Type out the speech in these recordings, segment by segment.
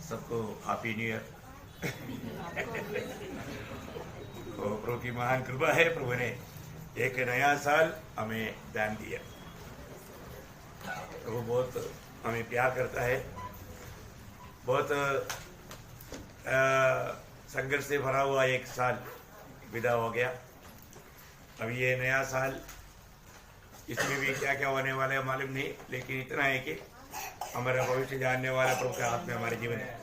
सबको happy new year. तो प्रभु की महान कृपा है, प्रभु ने एक नया साल हमें दान दिया। प्रभु बहुत हमें प्यार करता है। बहुत संघर्ष से भरा हुआ एक साल विदा हो गया। अब ये नया साल, इसमें भी क्या क्या होने वाला है मालूम नहीं, लेकिन इतना है कि हमारा भविष्य जानने वाला प्रभु के हाथ में हमारे जीवन है।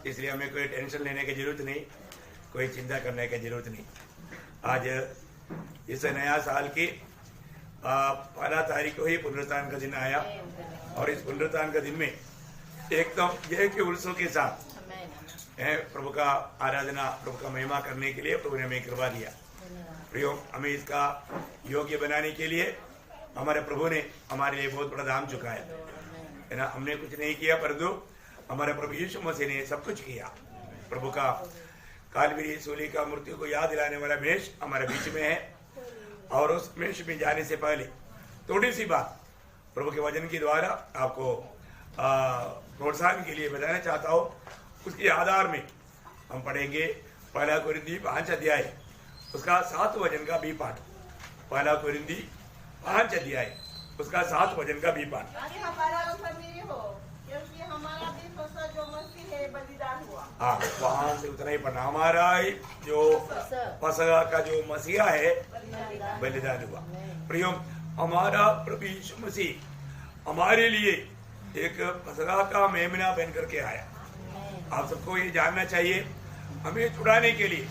इसलिए हमें कोई टेंशन लेने की जरूरत नहीं, कोई चिंता करने की जरूरत नहीं। आज इस नया साल की 15 तारीख को ही पुनरुत्थान का दिन आया, और इस पुनरुत्थान का दिन में एकदम जय के उत्सव के साथ प्रभु का आराधना, प्रभु का महिमा करने के लिए प्रभु ने हमें कृपा दिया। प्रियो, हमें इसका योग्य बनाने के लिए हमारे प्रभु ने हमारे लिए बहुत बड़ा दाम चुकाया है ना। हमने कुछ नहीं किया, परंतु हमारे प्रभु यीशु मसीह ने सब कुछ किया। प्रभु का कालवरी सूली का मृत्यु को याद दिलाने वाला मेष हमारे बीच में है, और उस मेष में जाने से पहले थोड़ी सी बात प्रभु के वचन के द्वारा आपको प्रोत्साहन के लिए बताना चाहता हूँ। उसके आधार में हम पढ़ेंगे 1 कोरिन्थी 5 अध्याय, उसका 7 वचन का बी पाठ। 1 कोरिन्थी 5 अध्याय, उसका 7 वचन का बी पाठ। हाँ, वहां से उतना ही पढ़ना। हमारा जो फसह का जो मसीहा है बलिदान हुआ। प्रियो, हमारा प्रभु यीशु मसीह हमारे लिए एक फसह का मेमना बन करके आया। आप सबको ये जानना चाहिए, हमें छुड़ाने के लिए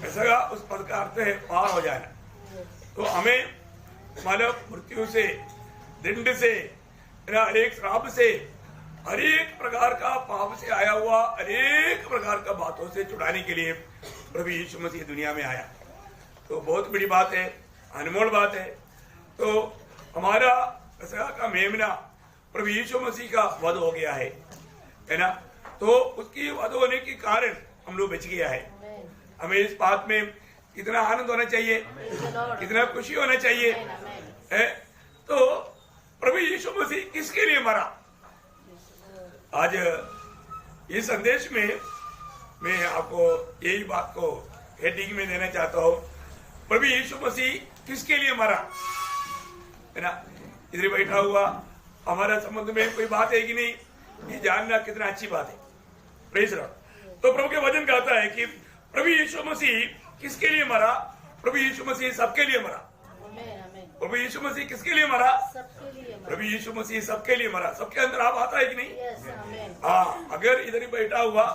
ऐसा उस पद का अर्थ है पार हो जाना। तो हमें मानव मृत्यु से, दंड से, अनेक श्राप से, अनेक प्रकार का पाप से आया हुआ अनेक प्रकार का बातों से छुड़ाने के लिए प्रभु यीशु मसीह दुनिया में आया। तो बहुत बड़ी बात है, अनमोल बात है। तो हमारा फसह का मेमना प्रभु यीशु मसीह का वध हो गया है ना। तो उसकी वध होने के कारण हम लोग बच गया है। हमें इस बात में कितना आनंद होना चाहिए, कितना खुशी होना चाहिए है। तो प्रभु यीशु मसीह किसके लिए मरा? आज इस संदेश में मैं आपको यही बात को हेडिंग में देना चाहता हूँ। प्रभु यीशु मसीह किसके लिए मरा है ना। इधर बैठा हुआ हमारा संबंध में कोई बात है कि नहीं, ये जानना कितना अच्छी बात है। Praise Lord. तो प्रभु के वचन कहता है कि प्रभु यीशु मसीह किसके लिए मरा? प्रभु यीशु मसीह सबके लिए मरा। प्रभु यीशु मसीह किसके लिए मरा? प्रभु यीशु मसीह सबके लिए मरा। सबके अंदर आप आता है कि नहीं? हाँ, अगर इधर ही बैठा हुआ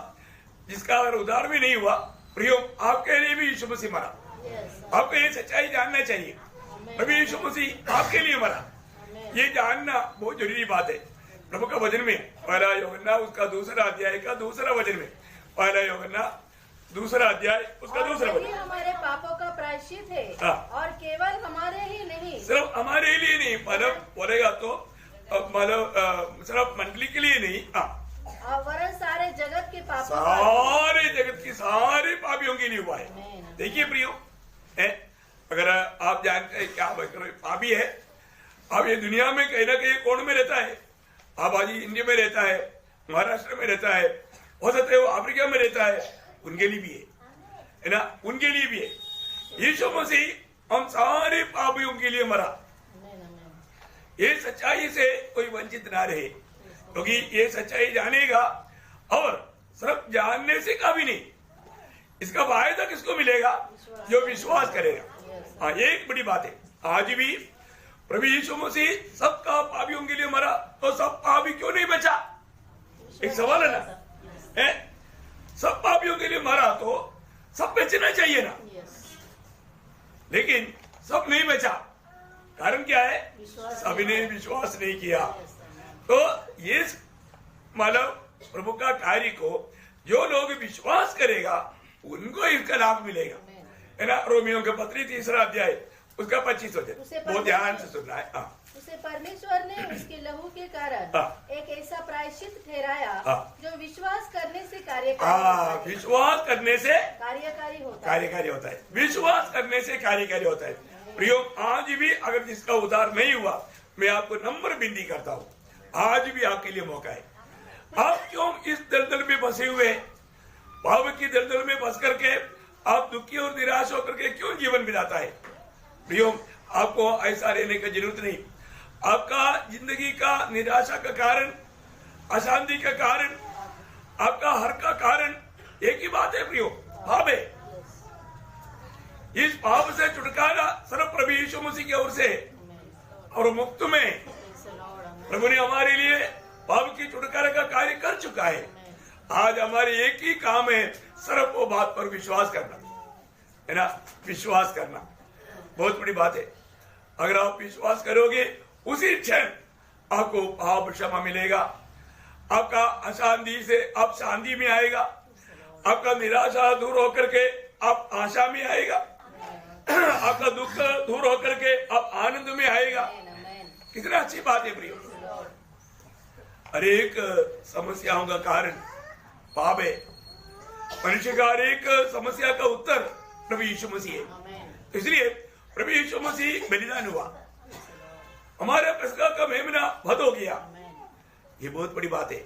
जिसका अगर उद्धार भी नहीं हुआ, प्रियो, आपके लिए भी यीशु मसीह मरा। आपको ये सच्चाई जानना चाहिए, प्रभु यीशु मसीह आपके लिए मरा। ये जानना बहुत जरूरी बात है। प्रभु का वचन में 1 यूहन्ना उसका 2 अध्याय का 2 वचन में, 1 यूहन्ना 2 अध्याय उसका 2 वचन, हमारे पापों का प्रायश्चित है। और केवल हमारे ही नहीं, सिर्फ हमारे लिए नहीं, मतलब बोलेगा तो मतलब सिर्फ मंडली के लिए नहीं, वरन सारे जगत के पापों, सारे जगत की सारे पापियों के लिए हुआ है। देखिए प्रियो, अगर आप जानते हैं क्या पापी है, अब ये दुनिया में कहीं ना कहीं कोण में रहता है। आप आज इंडिया में रहता है, महाराष्ट्र में रहता है, हो सकता है वो अफ्रीका में रहता है, उनके लिए भी है ना, उनके लिए भी है। यीशु मसीह हम सारे पापियों के लिए मरा। ये सच्चाई से कोई वंचित ना रहे, क्योंकि ये सच्चाई जानेगा और सिर्फ जानने से काफी नहीं, इसका फायदा किसको मिलेगा? जो विश्वास करेगा। हाँ, एक बड़ी बात है, आज भी प्रभु यीशु मसीह सबका पापियों के लिए मरा, तो सब पापी क्यों नहीं बचा? एक सवाल है ना। सब पापियों के लिए मरा तो सब बचना चाहिए ना, लेकिन सब नहीं बचा। कारण क्या है? सभी ने विश्वास नहीं किया। तो ये मतलब प्रभु का कार्य को जो लोग विश्वास करेगा उनको इसका लाभ मिलेगा, है ना। रोमियो के पत्री 3 अध्याय उसका 25 वचन बहुत ध्यान से सुनना है। उसे परमेश्वर ने उसके लहू के कारण एक ऐसा प्रायश्चित ठहराया जो विश्वास करने से कार्यकारी, विश्वास करने से कार्यकारी होता है। विश्वास करने से कार्यकारी होता है। प्रियो, आज भी अगर जिसका उद्धार नहीं हुआ, मैं आपको नम्र विनती करता हूँ, आज भी आपके लिए मौका है। आप क्यों इस दलदल में फंसे हुए, पाप की दलदल में फंस करके आप दुखी और निराश होकर के क्यों जीवन बिताता है? प्रियो, आपको ऐसा रहने की जरूरत नहीं। आपका जिंदगी का निराशा का कारण, अशांति का कारण, आपका हर का कारण एक ही बात है प्रियो, पाप है। इस पाप से छुटकारा सिर्फ प्रभु यीशु मसीह की ओर से और मुक्त में प्रभु ने हमारे लिए पाप की छुटकारा का कार्य कर चुका है। आज हमारे एक ही काम है, सिर्फ वो बात पर विश्वास करना है ना, विश्वास करना बहुत बड़ी बात है। अगर आप विश्वास करोगे उसी क्षण आपको पाप क्षमा मिलेगा, आपका अशांति से आप शांति में आएगा, आपका निराशा दूर होकर के आप आशा में आएगा, आपका दुख दूर होकर के आप आनंद में आएगा। कितना अच्छी बात है प्रियो। हर एक समस्याओं का कारण पाप है। मनुष्य का हर एक समस्या का उत्तर प्रभु यीशु मसीह है। इसलिए प्रभु यीशु मसीह बलिदान हुआ, हमारे पसका का मेमना वध हो गया, ये बहुत बड़ी बात है।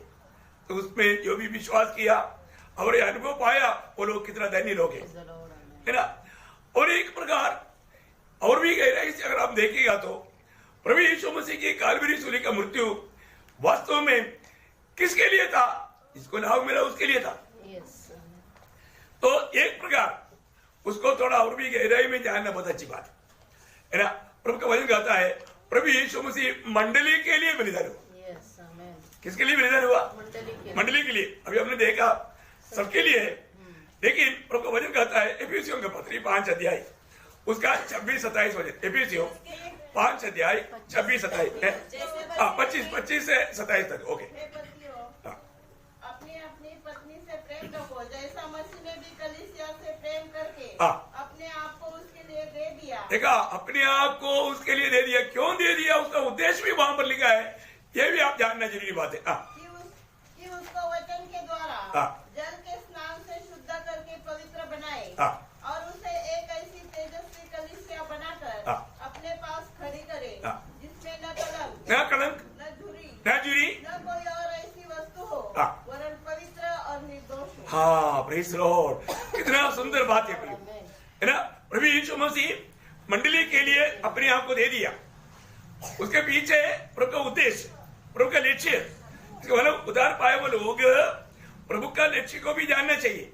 तो उसमें जो भी विश्वास किया और अनुभव पाया वो लोग कितना धन्य लोग है ना। और एक प्रकार और भी गहराई से अगर आप देखेगा तो प्रभु यीशु मसीह की कालवरी सूली का मृत्यु वास्तव में किसके लिए था? जिसको लाभ मिला उसके लिए था। तो एक प्रकार उसको थोड़ा और भी गहराई में जानना बहुत अच्छी बात है ना। प्रभु का वचन कहता है प्रभु यीशु मसीह मंडली के लिए बलिदान हुआ। किसके लिए बलिदान हुआ? मंडली के लिए। अभी हमने देखा सबके लिए है, लेकिन प्रभु का वचन कहता है एफिसियों का पत्री 5 अध्याय उसका 26-27 वचन, एफिसियों 5 अध्याय 26-27 से 27 तक। ओके, अपनी अपनी पत्नी से प्रेम रखो जैसा मसीह ने भी कलीसिया से प्रेम करके अपने आप को उसके लिए दे दिया। देखा, अपने आप को उसके लिए दे दिया। क्यों दे दिया उसका उद्देश्य भी वहां पर लिखा है, ये भी आप जानना जरूरी बात है। कि उसको वचन के द्वारा जल के स्नान से शुद्ध करके पवित्र बनाए और उसे एक ऐसी तेजस्वी कलीसिया बनाकर अपने पास खड़ी करे जिसमें न कलंक न झुरी न कोई और ऐसी वस्तु हो वरन पवित्र और निर्दोष हो। हाँ, प्रेज़ द लॉर्ड। कितना सुंदर बात है है ना। प्रभु यीशु मसीह मंडली के लिए अपने आप को दे दिया। उसके पीछे प्रभु का उद्देश्य, प्रभु का लक्ष्य, मतलब उधार पाए वो लोग प्रभु का लक्ष्य को भी जानना चाहिए।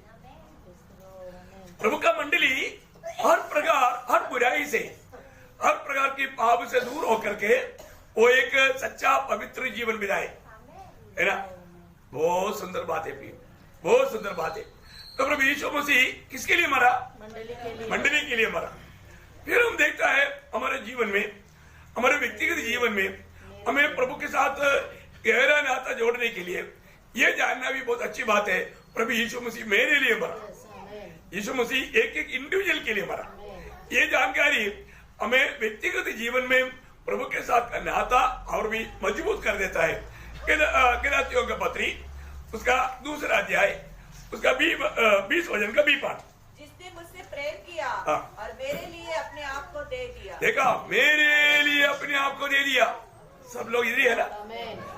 प्रभु का मंडली हर प्रकार, हर बुराई से, हर प्रकार की पाप से दूर होकर के वो एक सच्चा पवित्र जीवन बिताए, है ना। बहुत सुंदर बात है, बहुत सुंदर बात है। तो प्रभु यीशु मसीह किसके लिए मरा? मंडली के लिए मरा। फिर हम देखता है हमारे जीवन में, हमारे व्यक्तिगत जीवन में हमें प्रभु के साथ गहरा नाता जोड़ने के लिए ये जानना भी बहुत अच्छी बात है प्रभु यीशु मसीह मेरे लिए मरा। यीशु मसीह एक एक इंडिविजुअल के लिए मरा। ये जानकारी हमें व्यक्तिगत जीवन में प्रभु के साथ का नाता और भी मजबूत कर देता है। गलातियों का पत्री उसका 2 अध्याय उसका 20 वचन का 20 पाठ, जिसने मुझसे प्रेम किया और मेरे लिए अपने आप को दे दिया। देखा, मेरे लिए अपने आप को दे दिया। सब लोग इधर है ना,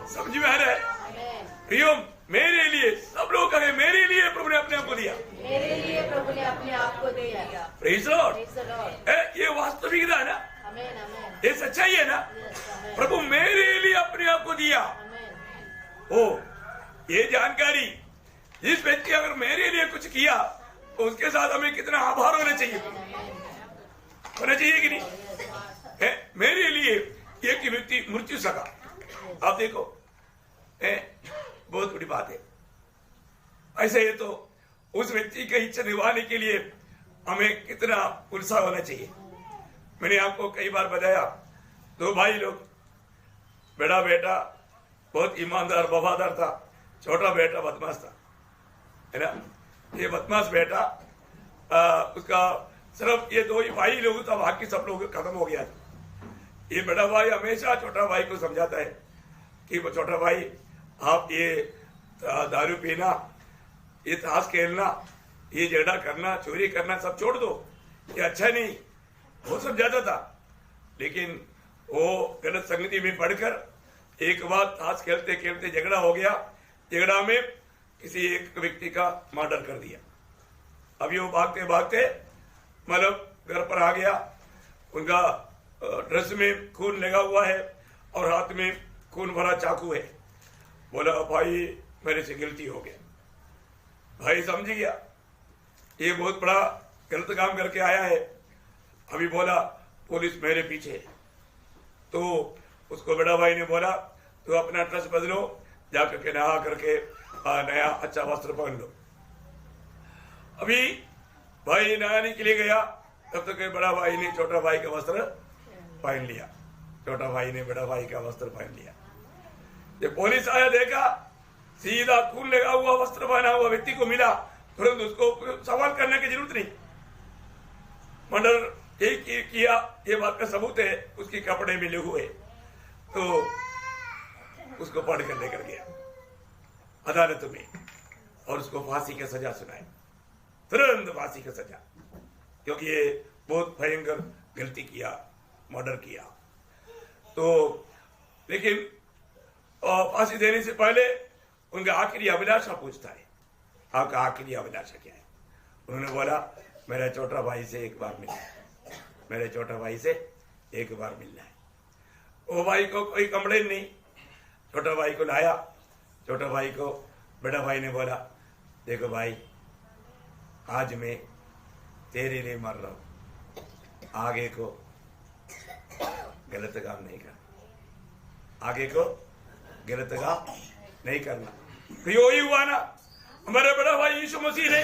समझ में आ रहा है प्रियो? मेरे लिए, सब लोग कहे मेरे लिए प्रभु ने अपने आप को दिया, मेरे लिए प्रभु ने अपने आप को दिया। Praise the Lord. ये वास्तविकता है ना, ये सच्चाई है ना। प्रभु मेरे लिए अपने आप को दिया। ओ, ये जानकारी, जिस व्यक्ति अगर मेरे लिए कुछ किया तो उसके साथ हमें कितना आभार होना चाहिए कि नहीं? मेरे लिए एक व्यक्ति मृत्यु सका, आप देखो, बहुत बड़ी बात है। ऐसे ही तो उस व्यक्ति की इच्छा निभाने के लिए हमें कितना उत्साह होना चाहिए। मैंने आपको कई बार बताया, 2 भाई लोग, बड़ा बेटा बहुत ईमानदार वफादार था, छोटा बेटा बदमाश था, है ना। ये बदमाश बेटा उसका सिर्फ ये 2 ही भाई लोग था, बाकी सब लोग खत्म हो गया था। ये बड़ा भाई हमेशा छोटा भाई को समझाता है कि वो छोटा भाई, आप ये दारू पीना, ये ताश खेलना, ये झगड़ा करना, चोरी करना सब छोड़ दो, ये अच्छा नहीं, वो समझाता था। लेकिन वो गलत संगति में पढ़कर एक बार ताश खेलते खेलते झगड़ा हो गया, झगड़ा में किसी एक व्यक्ति का मर्डर कर दिया। अभी वो भागते भागते मतलब घर पर आ गया, उनका ड्रेस में खून लगा हुआ है और हाथ में खून भरा चाकू है। बोला भाई मेरे से गलती हो गया। भाई समझ गया ये बहुत बड़ा गलत काम करके आया है। अभी बोला पुलिस मेरे पीछे है। तो उसको बड़ा भाई ने बोला तो अपना ड्रेस बदलो, जाकर के नहा करके नया अच्छा वस्त्र पहन लो। अभी भाई नहाने के लिए गया, तब तक बड़ा भाई ने छोटा भाई का वस्त्र पहन लिया। छोटा भाई ने बड़ा भाई का वस्त्र पहन लिया। जब पुलिस आया देखा सीधा खून लगा हुआ वस्त्र पहना हुआ व्यक्ति को मिला, तुरंत उसको सवाल करने की जरूरत नहीं, मर्डर किया ये बात का सबूत है, उसके कपड़े मिले हुए, तो उसको पढ़ कर लेकर गया अदालत में और उसको फांसी की सजा सुनाई, तुरंत फांसी की सजा, क्योंकि ये बहुत भयंकर गलती किया, मर्डर किया। तो लेकिन फांसी देने से पहले उनका आखिरी अभिलाषा पूछता है, आपका आखिरी अभिलाषा क्या है? उन्होंने बोला मेरा छोटा भाई से एक बार मिलना है, मेरे छोटा भाई से एक बार मिलना है। वो भाई को कोई कंप्लेन नहीं, छोटा भाई को लाया। छोटा भाई को बड़ा भाई ने बोला देखो भाई आज मैं तेरे लिए मर रहा हूं, आगे को गलत काम नहीं करना, आगे को गलत काम नहीं करना। तो ही हुआ ना, हमारे बड़ा भाई यीशु मसीह ने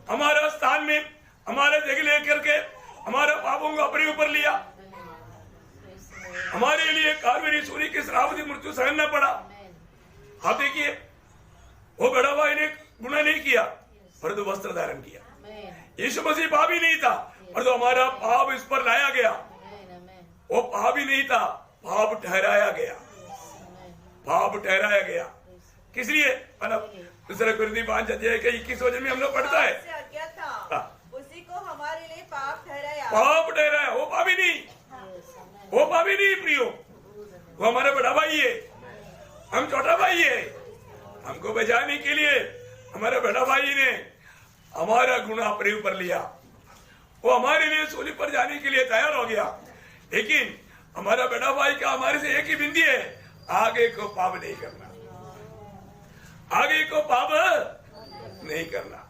हमारा स्थान में हमारे जगह लेकर के हमारे पापों को अपने ऊपर लिया, हमारे लिए कालवरी सूली की श्रावती मृत्यु सहना पड़ा। आप देखिए वो बड़ा भाई ने गुनाह नहीं किया परंतु वस्त्र धारण किया। यीशु मसीह पापी नहीं था परंतु हमारा पाप इस पर लाया गया। वो पापी नहीं था, पाप ठहराया गया, पाप ठहराया गया। किस लिए? मतलब दूसरा कुरिन्थी 5:21 वचन में हम लोग पढ़ता है उसी को हमारे लिए पाप ठहराया। पाप ठहराया, वो पापी नहीं, वो पापी नहीं प्रियो, वो हमारा बड़ा भाई है, हम छोटा भाई है। हमको बचाने के लिए हमारे बड़ा भाई ने हमारा गुनाह अपने ऊपर लिया, वो हमारे लिए सूली पर जाने के लिए तैयार हो गया। लेकिन हमारा बड़ा भाई का हमारे से एक ही बिंदी है, आगे को पाप नहीं करना, आगे को पाप नहीं करना।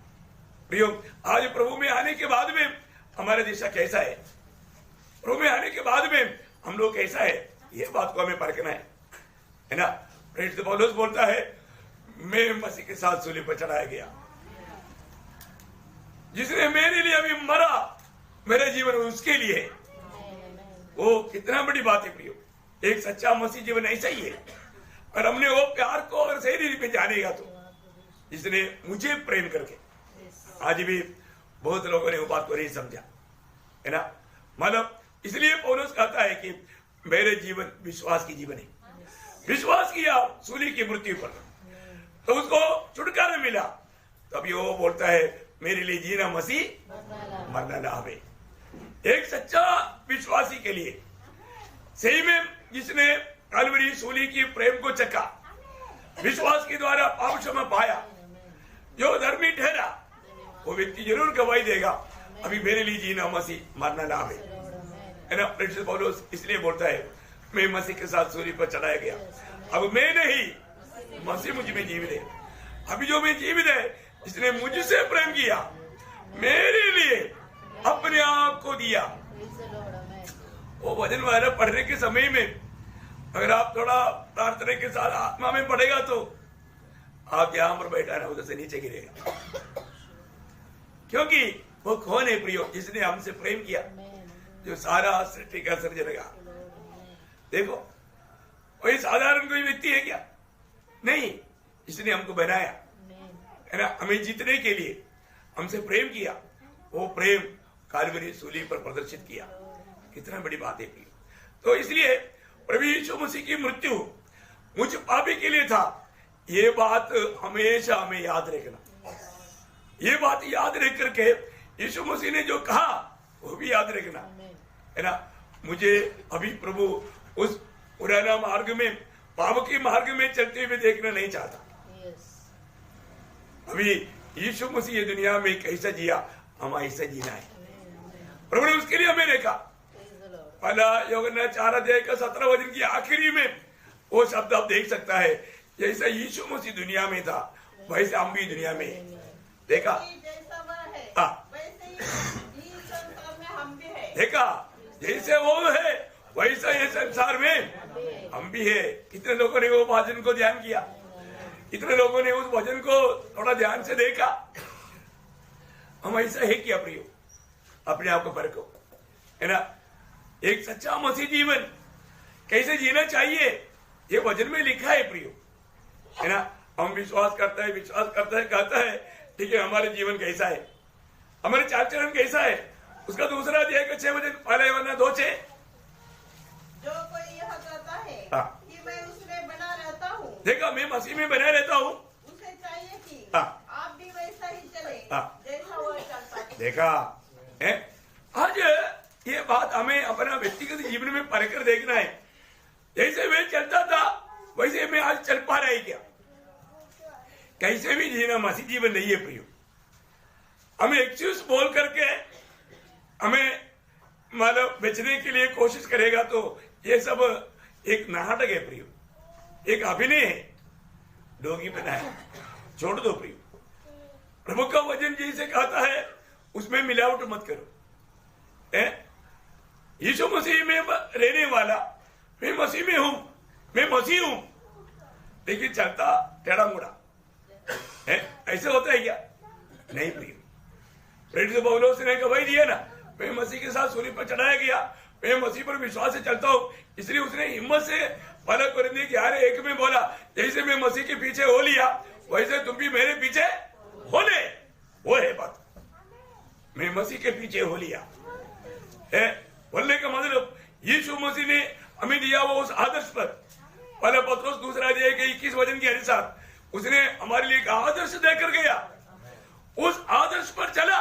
प्रियो आज प्रभु में आने के बाद में हमारा दिशा कैसा है, प्रभु में आने के बाद में हम लोग कैसा है, ये बात को हमें परखना है ना। प्रेरित पौलुस बोलता है मैं मसीह के साथ सूली पर चढ़ाया गया, जिसने मेरे लिए अभी मरा, मेरा जीवन उसके लिए है। वो कितना बड़ी बात है प्रियो, एक सच्चा मसीह जीवन ऐसा ही है। और हमने वो प्यार को अगर सही रीति पे जानेगा तो, जिसने मुझे प्रेम करके, आज भी बहुत लोगों ने वो बात को नहीं समझा है ना। मतलब इसलिए पौलुस कहता है कि मेरे जीवन विश्वास की जीवन है, विश्वास किया सूली की मृत्यु पर तो उसको छुटकारा मिला। तभी वो बोलता है मेरे लिए जीना मसीह मरना लाभ है। एक सच्चा विश्वासी के लिए सही में जिसने कलवरी सूली की प्रेम को चखा, विश्वास के द्वारा पाप क्षमा पाया, जो धर्मी ठहरा, वो व्यक्ति जरूर गवाही देगा अभी मेरे लिए जीना मसीह मरना लाभ है ना। प्रेरित पौलुस इसलिए बोलता है मैं मसीह के साथ सूली पर चढ़ाया गया, अब मैं नहीं मसीह मुझ में जीवित है। अभी जो मैं जीवित है इसने मुझसे प्रेम किया, मेरे लिए अपने आप को दिया। वो वचन वाला पढ़ने के समय में अगर आप थोड़ा प्रार्थना के साथ आत्मा में पढ़ेगा तो आप यहां पर बैठा ना उधर से नीचे गिरेगा, क्योंकि वो कौन है प्रियो जिसने हमसे प्रेम किया, जो सारा सृष्टि का सर्जनगा। देखो कोई साधारण कोई व्यक्ति है क्या? नहीं, इसने हमको बनाया है ना, हमें जीतने के लिए हमसे प्रेम किया, वो प्रेम कालवरी सूली पर प्रदर्शित किया। कितना बड़ी बात है प्रियो। तो इसलिए प्रभु यीशु मसीह की मृत्यु मुझ पापी के लिए था, ये बात हमेशा हमें याद रखना। ये बात याद रख करके यीशु मसीह ने जो कहा वो भी याद रखना है ना। मुझे अभी प्रभु उस पुराना मार्ग में, पाप के मार्ग में चलते हुए देखना नहीं चाहता। अभी यीशु मसीह ये दुनिया में कैसा जिया, हम ऐसा जीना है। प्रभु ने उसके लिए हमें देखा। पहला यूहन्ना 4:17 की आखिरी में वो शब्द आप देख सकता है, जैसा यीशु मसीह दुनिया में था वैसे हम भी दुनिया में देखा। देखा जैसे वो है वैसा ये संसार में हम भी है। कितने लोगों ने वो वचन को ध्यान किया, कितने लोगों ने उस वचन को थोड़ा ध्यान से देखा। हम ऐसा है क्या प्रियो, अपने आप को परखो, है ना। एक सच्चा मसीह जीवन कैसे जीना चाहिए ये वचन में लिखा है प्रियो, है ना। हम विश्वास करता है कहता है, ठीक है, हमारे जीवन कैसा है, हमारे चाल चलन कैसा है। उसका दूसरा अध्याय का 6 वचन, पहला यूहन्ना 2:6, जो कोई यह कहता है कि मैं उसमें बना रहता हूँ, देखा मैं मसीह में बना रहता हूँ, उसे चाहिए कि आप भी वैसा ही चले जैसा वो चलता है। देखा है। आज ये बात हमें अपना व्यक्तिगत जीवन में परखकर देखना है। जैसे मैं चलता था वैसे मैं आज चल पा रहा है क्या? कैसे भी जीना मसीह जीवन नहीं है प्रियो। हमें एक्सक्यूज बोल करके हमें मतलब बेचने के लिए कोशिश करेगा तो ये सब एक नाटक है प्रियो, एक अभिनय है, डोगी बना है, छोड़ दो प्रियो। प्रभु का वचन जैसे कहता है उसमें मिलावट मत करो। यीशु मसीह में रहने वाला, मैं मसीह में हूं, मैं मसीह हूं, लेकिन चलता टेढ़ा मुड़ा है, ऐसे होता है क्या? नहीं प्रियो। प्रेरित पौलुस ने गवाही दिया ना, मैं मसीह के साथ सूली पर चढ़ाया गया, मैं मसीह पर विश्वास से चलता हूं। इसलिए उसने हिम्मत से पहला कोरिन्थियों 11:1 में बोला, जैसे मैं मसीह के पीछे हो लिया वैसे तुम भी मेरे पीछे हो ले। वो है बात, मैं मसीह के पीछे हो लिया है। बोलने का मतलब यीशु मसीह ने हमें दिया वो उस आदर्श पर। पहला पत्रोस 2:21 वचन के अनुसार उसने हमारे लिए एक आदर्श देकर गया, उस आदर्श पर चला।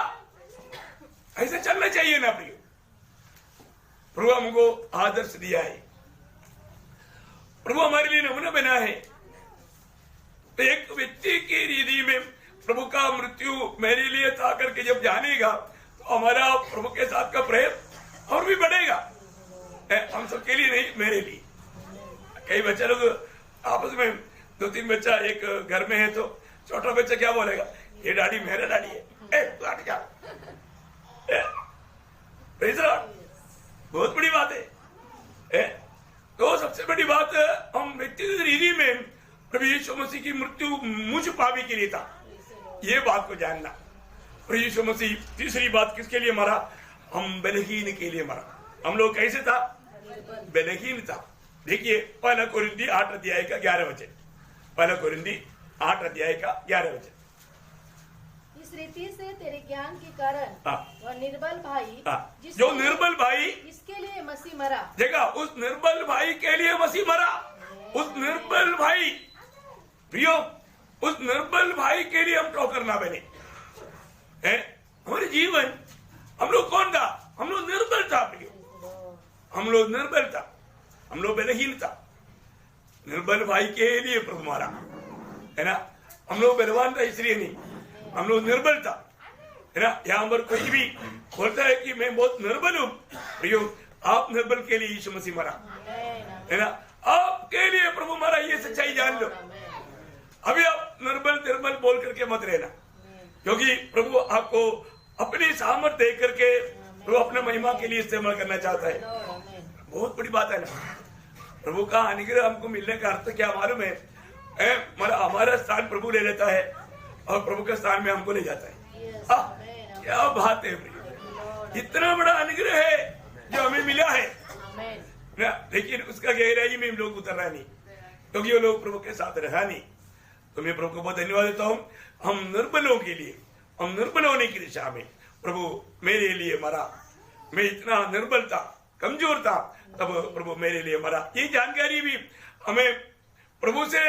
ऐसे चलना चाहिए ना प्रियो। प्रभु हमको आदर्श दिया है, प्रभु हमारे लिए नमूना बना है। तो एक व्यक्ति की हृदय में प्रभु का मृत्यु मेरे लिए था करके जब जानेगा तो हमारा प्रभु के साथ का प्रेम और भी बढ़ेगा। हम सबके लिए नहीं, मेरे लिए। कई बच्चे लोग आपस में 2-3 बच्चा एक घर में है तो छोटा बच्चा क्या बोलेगा, ये डैडी मेरा डैडी है, क्या बहुत बड़ी बात है। तो सबसे बड़ी बात, हम व्यक्तिगत हृदय में प्रभु यीशु मसीह की मृत्यु मुझ पापी के लिए था, ये बात को जानना। प्रभु यीशु मसीह तीसरी बात किसके लिए मरा? हम बलहीन के लिए मरा। हम लोग कैसे था? बलहीन था। देखिए पहला कोरिन्थी 8:11 वचन, पहला कोरिन्थी 8:11 इस रीति से तेरे ज्ञान के कारण वह निर्बल भाई जो निर्बल भाई इसके लिए मसीह मरा। देखा, उस निर्बल भाई के लिए मसीह मरा। उस निर्बल भाई प्रियो, उस निर्बल भाई के लिए हम ठोकर ना बने। हमारे जीवन, हम लोग कौन था? हम लोग निर्बल था प्रियो, हम लोग निर्बल था, हम लोग बलहीन था। निर्बल भाई के लिए प्रभु मारा, है ना। हम लोग बलवान था इसलिए नहीं, हम लोग निर्बल था, है ना। यहाँ पर कोई भी बोलता है कि मैं बहुत निर्बल हूं, प्रियो आप निर्बल के लिए यीशु मसीह मरा, है ना। आपके लिए प्रभु मरा, ये सच्चाई जान लो। अभी आप निर्बल बोल करके मत रहना, क्योंकि प्रभु आपको अपनी सामर्थ दे करके प्रभु अपने महिमा के लिए इस्तेमाल करना चाहता है। बहुत बड़ी बात है ना। प्रभु का अनुग्रह हमको मिलने का अर्थ क्या मालूम है? हमारा स्थान प्रभु ले लेता है और प्रभु के स्थान में हमको ले जाता है। क्या बात है, इतना बड़ा अनुग्रह है जो हमें मिला है ना, लेकिन उसका गहराई में हम लोग उतर रहा नहीं, क्योंकि वो लोग प्रभु के साथ रहा नहीं। तो मैं प्रभु को बहुत धन्यवाद देता हूँ। हम निर्बलों के लिए, हम निर्बल होने की दिशा में प्रभु मेरे लिए मरा। मैं इतना निर्बल था, कमजोर था, तब प्रभु मेरे लिए मरा। ये जानकारी भी हमें प्रभु से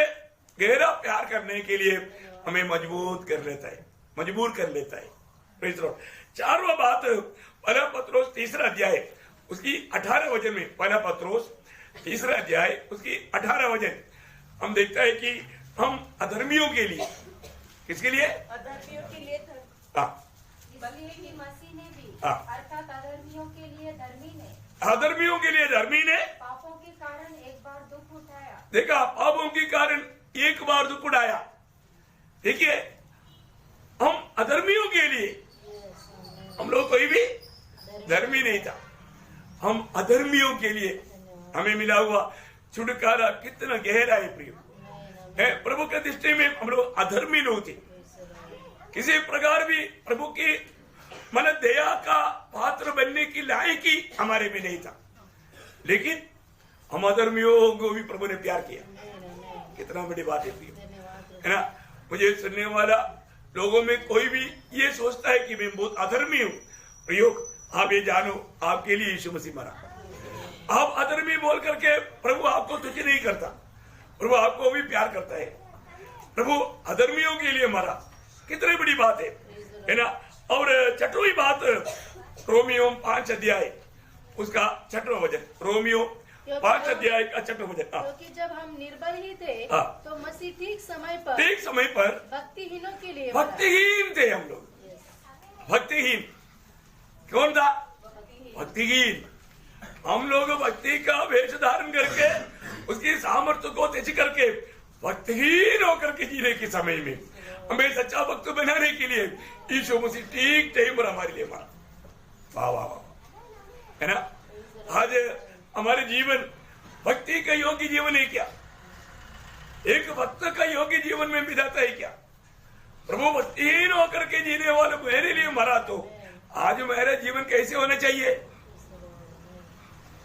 गहरा प्यार करने के लिए हमें मजबूत कर लेता है, मजबूर कर लेता है। चारवा बात, पहला पत्रोस 3 अध्याय उसकी 18 वचन में, पहला पत्रोस 3 अध्याय उसकी 18 वचन हम देखता है कि हम अधर्मियों के लिए, किसके लिए? अधर्मियों के लिए इसलिए मसीह ने भी अर्थात अधर्मियों के लिए धर्मी ने पापों के कारण एक बार दुख उठाया। देखा, पापों के कारण एक बार दुख उठाया। देखिए, हम अधर्मियों के लिए, हम लोग कोई भी धर्मी नहीं था, हम अधर्मियों के लिए हमें मिला हुआ छुटकारा कितना गहरा है प्रिय है। प्रभु के दृष्टि में हम लोग अधर्मी लोग थे, किसी प्रकार भी प्रभु की मन दया का पात्र बनने की लायकी हमारे में नहीं था, लेकिन हम अधर्मियों को भी प्रभु ने प्यार किया। कितना बड़ी बात है प्रिय है ना। मुझे सुनने वाला लोगों में कोई भी ये सोचता है कि मैं बहुत अधर्मी हूं, प्रयोग आप ये जानो, आपके लिए यीशु मसीह मरा। आप अधर्मी बोल करके प्रभु आपको तुच्छ नहीं करता, प्रभु आपको भी प्यार करता है। प्रभु अधर्मियों के लिए मरा, कितनी बड़ी बात है ना। और छठवीं बात, रोमियो 5 अध्याय उसका 6वां वचन, रोमियो 5 अध्याय का 6वां वचन। क्योंकि जब हम निर्बल ही थे तो मसीह ठीक समय पर भक्तिहीनों के लिए भक्तिहीन थे हम लोग। भक्तिहीन कौन था? भक्तिहीन। हम लोग भक्ति का वेश धारण करके उसकी सामर्थ्य को त्याज करके भक्तिहीन होकर के जीने के समय में हमें सच्चा भक्त बनाने के लिए यीशु मसीह ठीक टाइम पर हमारे लिए मरा। वाह वाह वाह, है ना। आज हमारे जीवन भक्ति का योग्य जीवन है क्या? एक भक्त का योग्य जीवन में बिताता है क्या? प्रभु भक्तिहीन होकर के जीने वाले मेरे लिए मरा, तो आज मेरा जीवन कैसे होना चाहिए?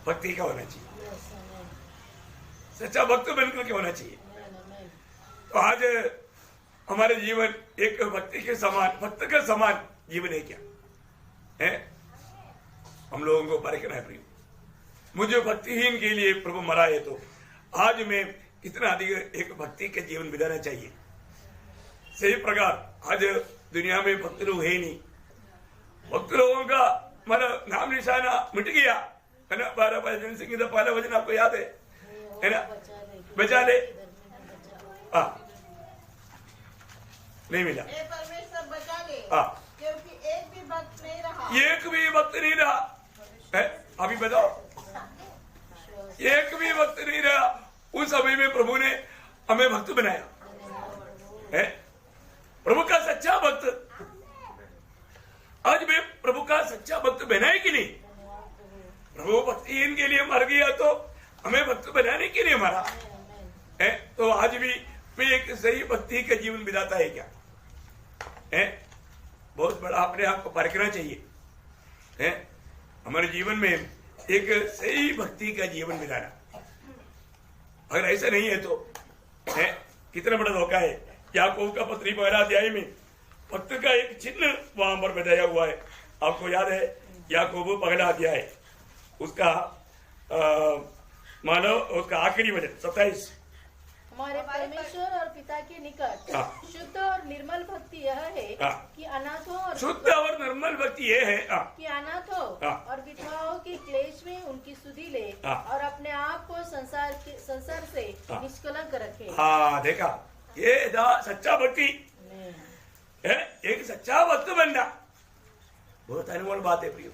भक्ति का होना चाहिए, सच्चा भक्त बनकर के होना चाहिए। तो आज हमारे जीवन एक भक्ति के समान, भक्त के समान जीवन है क्या है? हम लोगों को परखना है प्रिय। मुझे भक्तिहीन के लिए प्रभु मरा है, तो आज मैं कितना अधिक एक भक्ति के जीवन बिताना चाहिए। सही प्रकार आज दुनिया में भक्त लोग है नहीं, भक्त लोगों का मेरा नाम निशाना मिट गया है ना। 12 भजन सिंह का पहला वचन आपको याद है ना, बचा ले। नहीं मिला, परमेश्वर बचा ले, क्योंकि एक भी भक्त नहीं रहा। एक भी भक्त नहीं रहा है। अभी बताओ, एक भी भक्त नहीं रहा। उस समय में प्रभु ने हमें भक्त बनाया है, प्रभु का सच्चा भक्त। आज मैं प्रभु का सच्चा भक्त बना है कि नहीं? प्रभु भक्तिहीन के लिए मर गया तो हमें भक्त बनाने के लिए मरा है। तो आज भी मैं एक सही भक्ति का जीवन बिताता है क्या है? बहुत बड़ा अपने आप को परखना चाहिए है। हमारे जीवन में एक सही भक्ति का जीवन बिताना, अगर ऐसा नहीं है तो है कितना बड़ा धोखा है। याकूब का पत्री 12 अध्याय में भक्त का एक चिन्ह वहां पर बताया हुआ है। आपको याद है याकूब 1 अध्याय उसका मानो उसका आखिरी वचन 27। हमारे परमेश्वर और पिता के निकट शुद्ध और निर्मल भक्ति यह है कि अनाथों और शुद्ध और निर्मल भक्ति यह है कि अनाथों और विधवाओं के क्लेश में उनकी सुधि ले और अपने आप को संसार से निष्कलंक रखे। हाँ, देखा, ये था सच्चा भक्ति है। एक सच्चा भक्त बनना बहुत अनमोल बात है प्रिय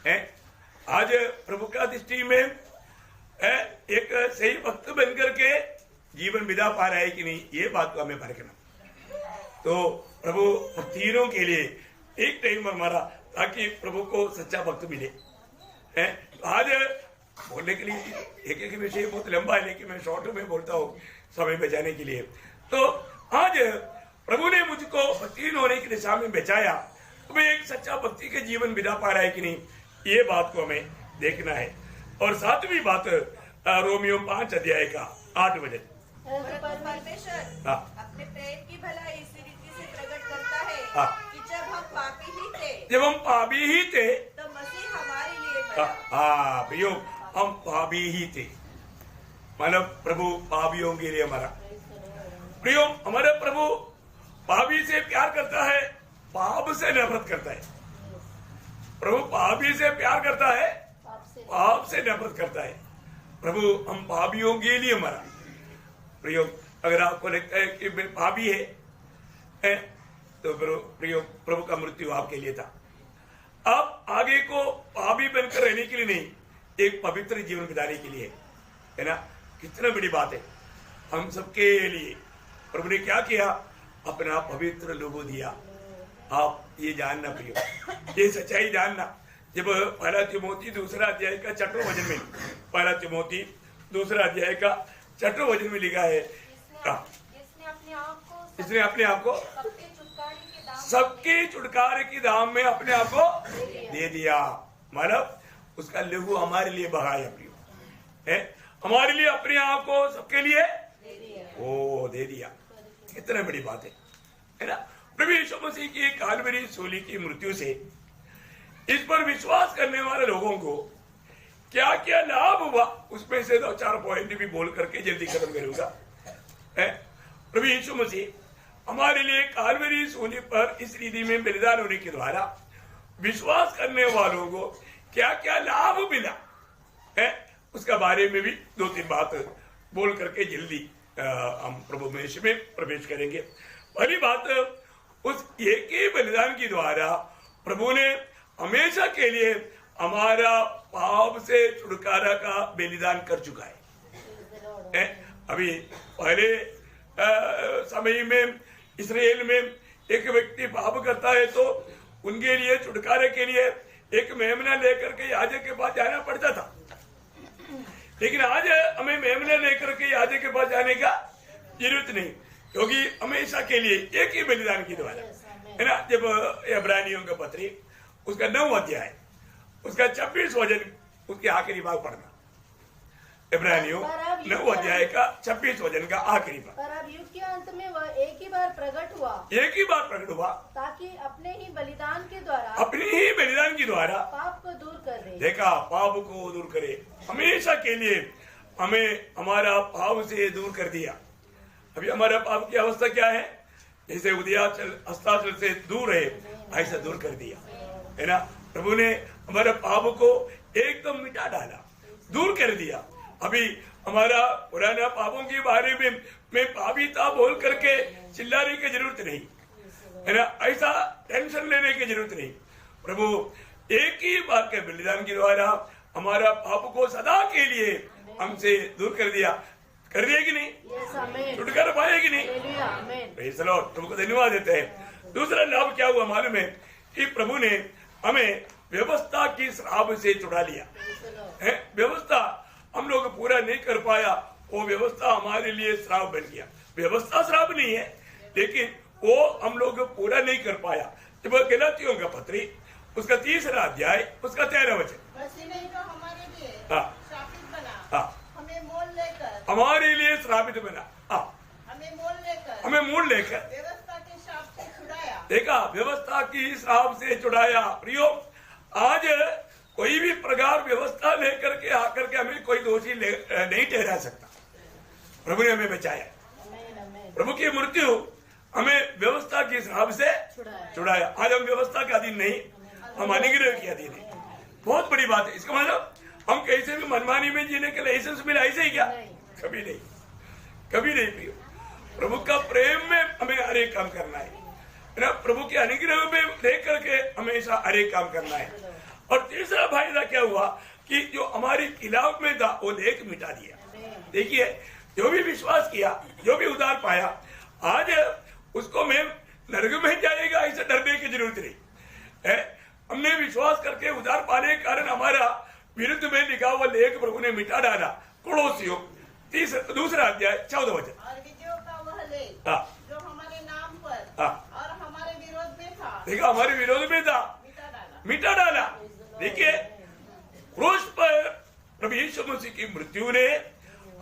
है। आज प्रभु का दृष्टि में है एक सही भक्त बनकर के जीवन बिता पा रहा है कि नहीं, ये बात को हमें परखना। तो प्रभु भक्तिहीनों के लिए एक टाइम पर मरा ताकि प्रभु को सच्चा भक्त मिले है। तो आज बोलने के लिए एक एक विषय बहुत लंबा है, लेकिन मैं शॉर्ट में बोलता हूँ समय बचाने के लिए। तो आज प्रभु ने मुझको भक्तिहीन होने की दिशा में बचाया, तो मैं एक सच्चा भक्ति के जीवन बिता पा रहा है कि नहीं, ये बात को हमें देखना है। और 7वीं बात रोमियो 5 अध्याय का 8 वचन, परमेश्वर अपने प्रेम की भलाई इसी रीति से प्रकट करता है कि जब हम पापी ही थे तो मसीह हमारे लिए मरा। प्रियो, हम पापी ही थे, मतलब प्रभु पापियों के लिए मरा। प्रियो, हमारे प्रभु पापी से प्यार करता है, पाप से नफरत करता है। प्रभु पापी से प्यार करता है, पाप से नफरत करता है। प्रभु हम पापियों के लिए मरा। प्रियो, अगर आपको लगता है कि पापी है तो प्रभु का मृत्यु आपके लिए था। आप आगे को पापी बनकर रहने के लिए नहीं, एक पवित्र जीवन बिताने के लिए, है ना। कितना बड़ी बात है हम सबके लिए। प्रभु ने क्या किया, अपना पवित्र लोगो दिया। आप ये जानना प्रियो, ये सच्चाई जानना। जब पहला तिमोथी 2 अध्याय का 6वां वचन में, पहला तिमोथी 2 अध्याय का 6वां वचन में लिखा है, इसने अपने आप को सबके छुटकारे की दाम में अपने आप को दे दिया। मतलब उसका लहू हमारे लिए बहाया प्रियो, है हमारे लिए अपने आप को सबके लिए वो दे दिया। कितना बड़ी बात है ना। प्रभु यीशु मसीह की कालवरी सूली की मृत्यु से इस पर विश्वास करने वाले लोगों को क्या क्या लाभ हुआ, उसमें से 2-4 पॉइंट भी बोल करके जल्दी खत्म करूंगा। प्रभु यीशु मसीह हमारे लिए कालवरी सूली पर इस रीति में बलिदान होने के द्वारा विश्वास करने वालों को क्या क्या लाभ मिला है, उसका बारे में भी 2-3 बात बोल करके जल्दी हम प्रभु महेश में प्रवेश करेंगे। पहली बात, उस एक ही बलिदान के द्वारा प्रभु ने हमेशा के लिए हमारा पाप से छुटकारा का बलिदान कर चुका है। अभी पहले समय में इस्राएल में एक व्यक्ति पाप करता है तो उनके लिए छुटकारे के लिए एक मेमना लेकर के याजक के पास जाना पड़ता था। लेकिन आज हमें मेमना लेकर के याजक के पास जाने का जरूरत नहीं, क्योंकि हमेशा के लिए एक ही बलिदान के द्वारा, है ना। जब इब्रानियों का पत्री उसका 9 अध्याय उसका 26 वचन उसके आखिरी भाग पढ़ना। इब्रानियों 9 अध्याय का 26 वचन का आखिरी भाग। पर अब युग के अंत में वह एक ही बार प्रकट हुआ, ताकि अपने ही बलिदान के द्वारा पाप को दूर कर दे। देखा, पाप को दूर करे, हमेशा के लिए हमें हमारा पाप से दूर कर दिया। अभी हमारा पाप की अवस्था क्या है, जैसे उदयाचल अस्ताचल से दूर है ऐसा दूर कर दिया, है ना। प्रभु ने हमारे पाप को एकदम मिटा डाला, दूर कर दिया। अभी हमारा पुराना पापों के बारे में मैं पापी था बोल करके चिल्लाने की जरूरत नहीं, है ना। ऐसा टेंशन लेने की जरूरत नहीं। प्रभु एक ही बार के बलिदान के द्वारा हमारा पाप को सदा के लिए हमसे दूर कर दिया कि नहीं, छुटकारा पाए कि नहीं। प्रेज़ द लॉर्ड, प्रभु को धन्यवाद देते हैं। दूसरा लाभ क्या हुआ मालूम है कि प्रभु ने हमें व्यवस्था की श्राप से छुड़ा लिया है। व्यवस्था हम लोग पूरा नहीं कर पाया, वो व्यवस्था हमारे लिए श्राप बन गया। व्यवस्था श्राप नहीं है, लेकिन वो हम लोग पूरा नहीं कर पाया। जब गलातियों का पत्री उसका 3 अध्याय उसका 13 वचन, हमारे लिए श्रापित बना, हमें मोल लेकर व्यवस्था के श्राप से छुड़ाया। देखा, व्यवस्था की श्राप से छुड़ाया। प्रियो, आज कोई भी प्रकार व्यवस्था लेकर के आकर के हमें कोई दोषी नहीं ठहरा सकता। प्रभु ने हमें बचाया। प्रभु की मृत्यु हमें व्यवस्था की श्राप से छुड़ाया। आज हम व्यवस्था के अधीन नहीं, हम अनुग्रह के अधीन है। बहुत बड़ी बात है। इसका मतलब हम कैसे भी मनमानी में जीने के लाइसेंस मिला, ऐसे ही क्या? कभी नहीं, कभी नहीं। प्रियो, प्रभु का प्रेम में हमें हर एक काम करना है ना। प्रभु के अनुग्रह में लेकर के हमेशा हर एक काम करना है। और तीसरा फायदा क्या हुआ कि जो हमारी खिलाफ में था वो लेख मिटा दिया। देखिए, जो भी विश्वास किया, जो भी उद्धार पाया, आज उसको मैं नरक में जाएगा ऐसे डरने की जरूरत नहीं है। हमने विश्वास करके उद्धार पाने के कारण हमारा विरुद्ध में लिखा हुआ लेख प्रभु ने मिटा डाला। कुलोसियों 2 अध्याय 14 वचन। और विजयों का वह लेख जो हमारे नाम पर और हमारे विरोध में था, देखा, हमारे विरोध में था, मिटा डाला। देखिए, क्रूस पर प्रभु यीशु मसीह की मृत्यु ने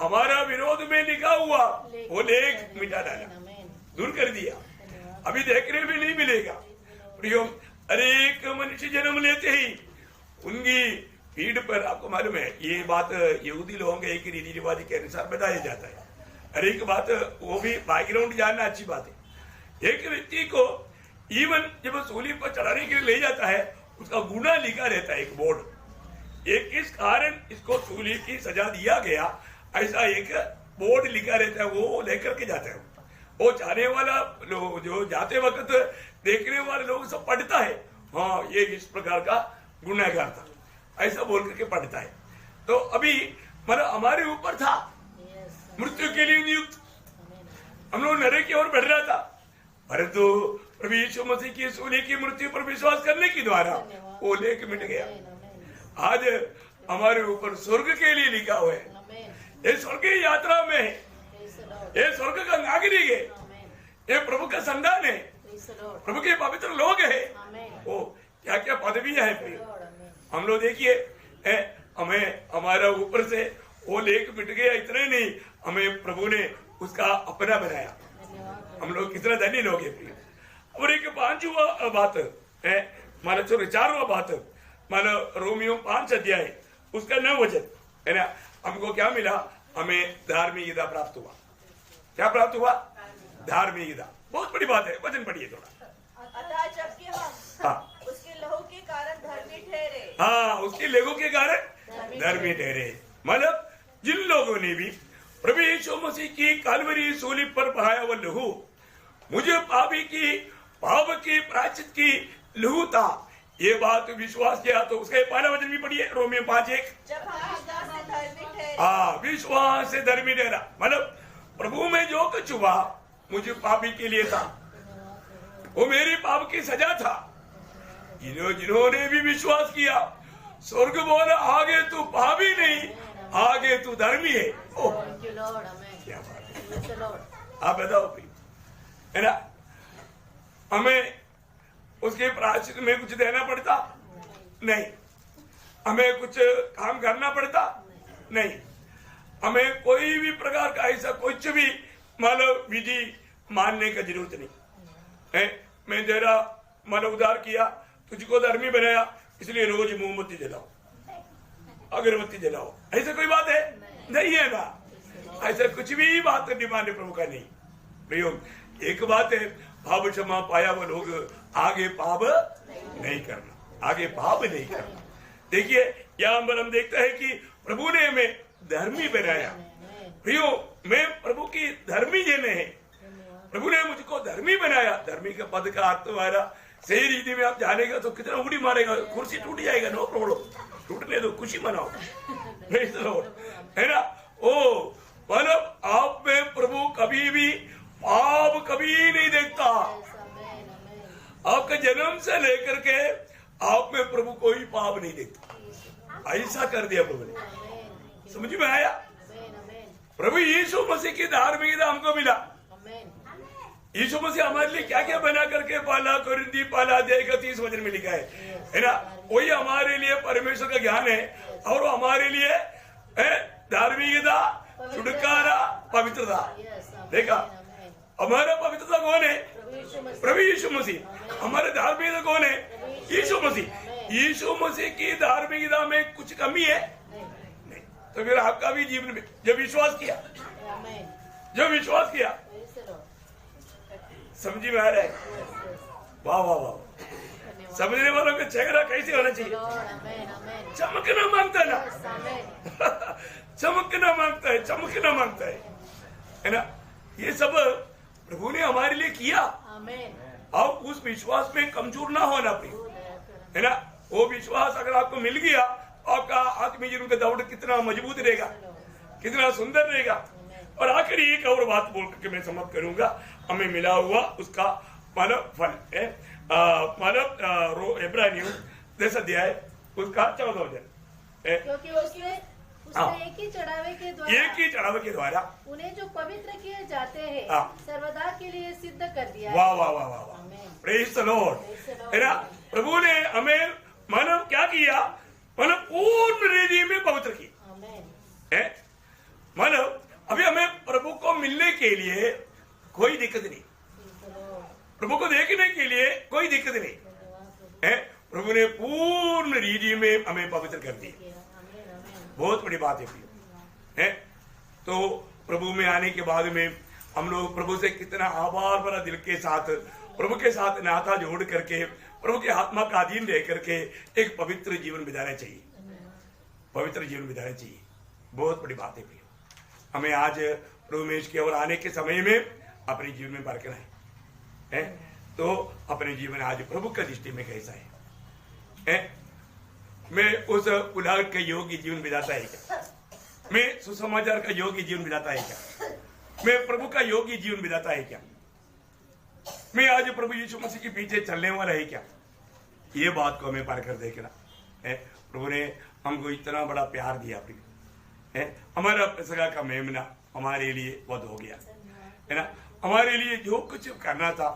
हमारा विरोध में लिखा हुआ वो लेख मिटा डाला, दूर कर दिया। अभी देखने में नहीं मिलेगा। प्रियो, अनेक मनुष्य जन्म लेते ही उनकी पीठ पर, आपको मालूम है ये बात यहूदी लोगों के एक रीति रिवाज के अनुसार बताया जाता है। हर एक बात वो भी बैकग्राउंड जानना अच्छी बात है। एक व्यक्ति को इवन जब सूली पर चढ़ाने के लिए ले जाता है, उसका गुना लिखा रहता है, एक बोर्ड। एक किस कारण इसको सूली की सजा दिया गया, ऐसा एक बोर्ड लिखा रहता है वो लेकर के जाता है। वो जाने वाला लोग जो जाते वक्त देखने वाले लोग सब पढ़ता है, हाँ ये इस प्रकार का गुनहगार था, ऐसा बोल करके पढ़ता है। तो अभी मतलब हमारे ऊपर था मृत्यु के लिए नियुक्त, हम लोग नरक की ओर बढ़ रहा था, परंतु प्रभु यीशु मसीह की सूली की मृत्यु पर विश्वास करने के द्वारा वो लेख मिट गया। आज हमारे ऊपर स्वर्ग के लिए लिखा हुआ है, ये स्वर्ग की यात्रा में है, ये स्वर्ग का नागरिक है, ये प्रभु का संतान है, प्रभु के पवित्र लोग है। वो क्या क्या पदवियां है प्रिय, हम लोग देखिए हमें हमारा ऊपर से वो लेख मिट गया, इतने नहीं हमें प्रभु ने उसका अपना बनाया, हम लोग कितना धनी लोग हैं प्रिय। और एक 5वां बात है, माना 4वां बात माना रोमियो 5 अध्याय उसका 9 वचन है ना, हमको क्या मिला, हमें धार्मिकता प्राप्त हुआ। क्या प्राप्त हुआ? धार्मिकता। बहुत बड़ी बात है, वचन पढ़िए थोड़ा। अतः जबकि हम उसके लहू के कारण धर्मी ठहरे, हाँ उसके लहू के कारण धर्मी ठहरे, मतलब जिन लोगों ने भी प्रभु यीशु मसीह की काल्वरी सूली पर बहाया हुआ लहू मुझे पाप की प्रायश्चित की लहू था, ये बात विश्वास किया, तो उसका पहला वचन भी पढ़िए रोमियो 5:1। जब हम विश्वास से धर्मी ठहरे, हाँ विश्वास से धर्मी ठहरा, मतलब प्रभु में जो कुछ हुआ मुझे पापी के लिए था, वो मेरी पाप की सजा था। जिन्होंने भी विश्वास किया, स्वर्ग बोला आगे तू पापी नहीं, आगे तू धर्मी है। ओह क्या बात है, आप बताओ है ना, हमें उसके प्रायश्चित में कुछ देना पड़ता नहीं, हमें कुछ काम करना पड़ता नहीं, हमें कोई भी प्रकार का ऐसा कुछ भी मतलब विधि मानने का जरूरत नहीं है। मैं तेरा मतलब उद्धार किया, तुझको धर्मी बनाया, इसलिए रोज मोमबत्ती जलाओ, अगरबत्ती जलाओ, ऐसा कोई बात है? नहीं है ना, ऐसा कुछ भी बात डिमांड प्रभु का नहीं। प्रयोग एक बात है, पाप क्षमा पाया वो लोग आगे पाप नहीं करना, आगे पाप नहीं करना। देखिए यहाँ पर हम देखते हैं कि प्रभु ने हमें धर्मी बनाया। प्रियो मैं प्रभु की धर्मी जन है, प्रभु ने मुझको धर्मी बनाया। धर्मी का पद का अर्थ हमारा सही रीति में आप जानेगा तो कितना उड़ी मारेगा, कुर्सी टूट जाएगा, नो प्रॉब्लम, टूटने दो, खुशी मनाओ, है ना। ओ मतलब आप में प्रभु कभी भी पाप कभी नहीं देखता, आपके जन्म से लेकर के आप में प्रभु कोई पाप नहीं देखता, ऐसा कर दिया प्रभु ने। समझ में आया? प्रभु यीशु मसीह की धार्मिकता हमको मिला। यीशु मसीह हमारे लिए क्या क्या बना करके पाला, कोरिन्थी पाला अध्याय 30 वचन में लिखा है ना, वही हमारे लिए परमेश्वर का ज्ञान है, और वो हमारे लिए धार्मिकता, छुटकारा, पवित्रता। देखा हमारा पवित्रता कौन है? प्रभु यीशु मसीह। हमारे धार्मिकता कौन है? यीशु मसीह। यीशु मसीह की धार्मिकता में कुछ कमी है नहीं, तो फिर आपका भी जीवन में जब विश्वास किया, समझी में आ रहा है? वाह वाह वाह, समझने वालों का चेहरा कैसे होना चाहिए? चमकना मांगता है ना, चमकना मांगता है, चमकना मांगता है ना। ये सब प्रभु ने हमारे लिए किया। आप उस विश्वास में कमजोर ना होना है ना। वो विश्वास अगर आपको मिल गया, आपका आत्मीय जीवन का दौड़ कितना मजबूत रहेगा, कितना सुंदर रहेगा। और आखिर एक और बात बोल करके मैं समाप्त करूंगा, हमें मिला हुआ उसका मानव फल है, मानव इब्रानियों 10 अध्याय उसका 14 वचन, क्योंकि उसने एक ही चढ़ावे के द्वारा उन्हें जो पवित्र किए जाते हैं सर्वदा के लिए सिद्ध कर दिया। वाह वाह वाह वाह, प्रेज द लॉर्ड, है ना। प्रभु ने हमें मानव क्या किया, मानव पूर्ण रीति में पवित्र किया। मानव अभी हमें प्रभु को मिलने के लिए कोई दिक्कत नहीं, प्रभु को देखने के लिए कोई दिक्कत नहीं है। प्रभु ने पूर्ण रीति में हमें पवित्र कर दिया। बहुत बड़ी बात है। तो प्रभु में आने के बाद में हम लोग प्रभु से कितना आभार भरा दिल के साथ प्रभु के साथ नाता जोड़ करके प्रभु के आत्मा का अधीन रह करके एक पवित्र जीवन बिताना चाहिए, पवित्र जीवन बिताना चाहिए। बहुत बड़ी बात है। हमें आज प्रभु में की ओर आने के समय में अपने जीवन में बरकरार है, तो अपने जीवन आज प्रभु का दृष्टि में कैसा है? मैं उस उलाहट का योग्य जीवन बिताता है क्या? मैं सुसमाचार का योग्य जीवन बिताता है क्या? मैं प्रभु का योग्य जीवन बिताता है क्या? मैं आज प्रभु यीशु मसीह के पीछे चलने वाला है क्या? ये बात को हमें परख कर देखना है। प्रभु ने हमको इतना बड़ा प्यार दिया है, हमारा पेसगा का मेमना हमारे लिए वध हो गया है ना। हमारे लिए जो कुछ करना था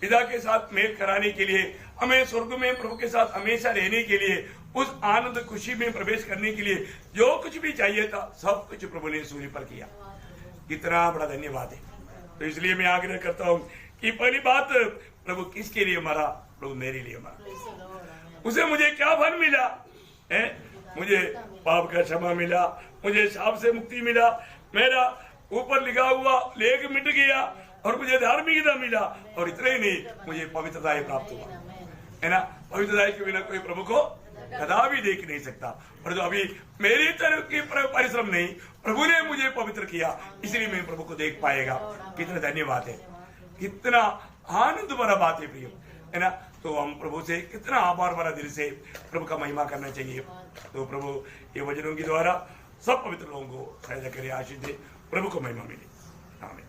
पिता के साथ मेल कराने के लिए, हमें स्वर्ग में प्रभु के साथ हमेशा रहने के लिए, उस आनंद खुशी में प्रवेश करने के लिए जो कुछ भी चाहिए था सब कुछ प्रभु ने सूली पर किया। कितना बड़ा धन्यवाद है। तो इसलिए मैं आग्रह करता हूँ कि पहली बात, प्रभु किसके लिए मरा? प्रभु मेरे लिए मरा। उसे मुझे क्या फल मिला है? मुझे पाप का क्षमा मिला, मुझे शाप से मुक्ति मिला, मेरा ऊपर लिखा हुआ लेख मिट गया और मुझे धार्मिकता मिला, और इतना ही नहीं मुझे पवित्रता प्राप्त हुआ है ना। पवित्रता के बिना कोई प्रभु को कदापि देख नहीं सकता। और जो अभी मेरी तरफ की परिश्रम नहीं, प्रभु ने मुझे पवित्र किया, इसलिए मैं प्रभु को देख पाएगा। कितना धन्यवाद है, कितना आनंद भरा बात है प्रिय, है ना। तो हम प्रभु से कितना आभार भरा दिल से प्रभु का महिमा करना चाहिए। तो प्रभु ये वचनों के द्वारा सब पवित्र लोगों को सहायता करे, आशीष दे, प्रभु को महिमा मिले। आमीन।